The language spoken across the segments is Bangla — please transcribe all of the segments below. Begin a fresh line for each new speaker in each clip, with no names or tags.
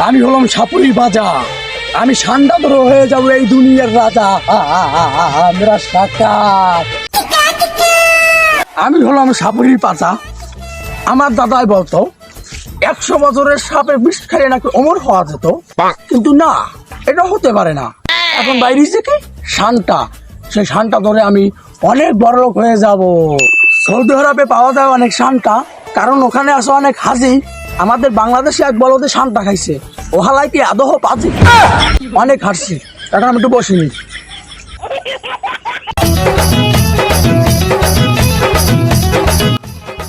আমি হলাম সাপুরি বাজা, আমি ঠান্ডা ধরে হয়ে যাবো এই দুনিয়ার রাজা। মেরা সাকার। আমি হলাম সাপুরির পাচা। আমার দাদাই বলতো 100 বছরের সাপে বিষ খাইয়ে নাকি অমর হওয়া যেত, কিন্তু না, এটা হতে পারে না। এখন বাইরে থেকে শানটা, সেই শানটা ধরে আমি অনেক বড় লোক হয়ে যাব। সৌদি আরবে পাওয়া যায় অনেক শানটা, কারণ ওখানে আছে অনেক হাজি। আমাদের বাংলাদেশে এক বলদে শানটা খাইছে, ও হালাই কি আদহ পাজি। অনেক হাসছি, এখন আমি একটু বসিনি।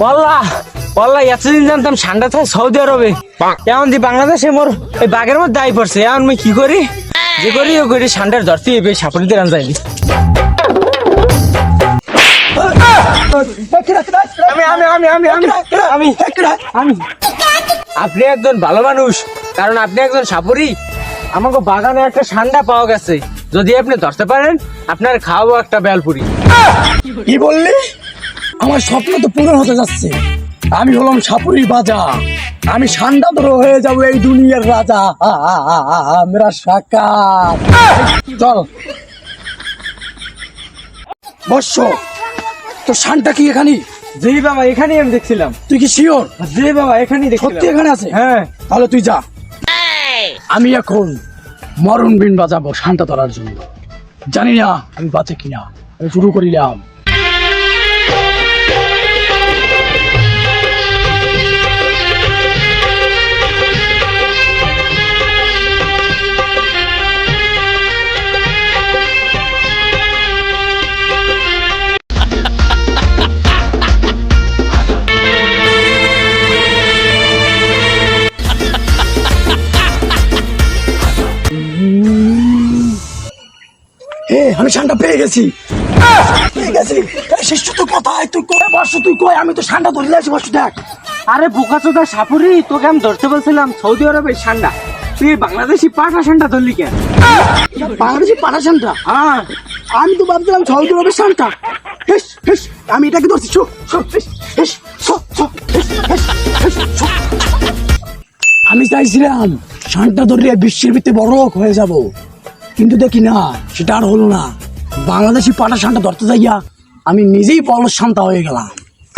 ওয়াল্লাহ এতদিন জানতাম ঠান্ডা থাকে সৌদি আরবে, এখন দি বাংলাদেশে মোর এই বাঘের মধ্যে দায় পড়ছে। এখন আমি কি করি, যে করি ও করি ঠান্ডার ধরতে সাপুরিতে রান যায়নি। আপনি একজন ভালো মানুষ, কারণ আপনি একজন সাপুরি। আমাকে বাগানে একটা ঠান্ডা পাওয়া গেছে, যদি আপনি ধরতে পারেন আপনার খাওয়াবো একটা বেলপুরি।
কি বললি? আমার স্বপ্ন তো পূরণ হতে যাচ্ছে। আমি হলাম সাপুরি বাজা, আমি ঠান্ডা ধরে হয়ে যাবো এই দুনিয়ার রাজা। মেরা সাকার। চল বর্ষ, তোর শানটা কি এখানে?
জি বাবা, এখানেই আমি দেখছিলাম।
তুই কি শিওর?
জি বাবা, এখানেই দেখছিলাম।
সত্যি এখানে আছে?
হ্যাঁ।
তাহলে তুই যা, আমি এখন মরণ বিন বাজাবো শান্তা ধরার জন্য। জানি না আমি বাঁচে কিনা, আমি শুরু করিলাম। আমি ঠান্ডা পেয়ে গেছি, পেয়ে গেছি। শিষ্য তো কোথায়? তুই কই বর্ষ? তুই কই? আমি তো ঠান্ডা ধরে আছি। বর্ষ দেখ।
আরে বোকাচোদা সাপুরি, তোকে আমি ধরতে বলছিলাম সৌদি আরবের ঠান্ডা, তুই বাংলাদেশি পাটা ঠান্ডা ধরলি কেন?
বাংলাদেশি পাটা ঠান্ডা?
হ্যাঁ,
আমি তো ভাবছিলাম সৌদি আরবের ঠান্ডা। আমি এটাকে ধরছি। আমি চাইছিলাম শানটা ধরে বিশ্বের ভিতরে বড় লোক হয়ে যাব, কিন্তু দেখি না, সেটা আর হলো না। বাংলাদেশি পাটা শানটা ধরতে যাইয়া আমি নিজেই বড় শান্তা হয়ে গেলাম।